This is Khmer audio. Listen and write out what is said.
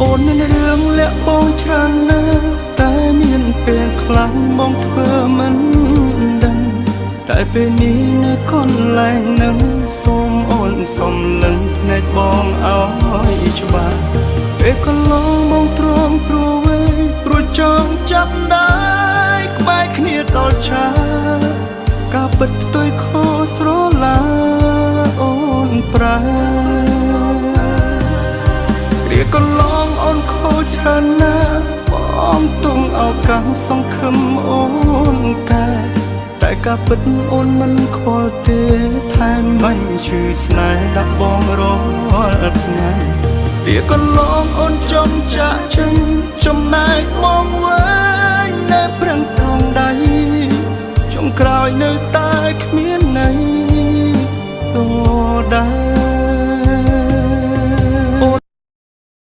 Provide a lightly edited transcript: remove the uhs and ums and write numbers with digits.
អូនមានរឿងលាក់បងច្រើនណាស់តែមានពេលខ្លាំងបងធ្វើមិនដឹងតែពេលនេះនៅកន្លែងនឹងសូមអូនសុំលឹងភ្នែកបងឲ្យច្បាស់ពេលកន្លងបងទ្រាំព្រួយព្រោះចង់ចាប់ដៃក្បែរគ្នាដល់ឆាការពិតផ្ទុយខុសស្រឡាអូនប្រើគ្រាកន្លងអូនខូចច្រើនណាស់បងទុំឱកាសសង្ឃឹមអូនកែតែការពិតអូនមិនខ្វល់ទេថែមបាញ់ឈឺស្នេហ៍ដាក់បងរាល់ថ្ងៃវាកន្លងអូនចំចាក់ជឹងចំណែកបងវិញនៅប្រឹងថងដៃចុងក្រោយនៅ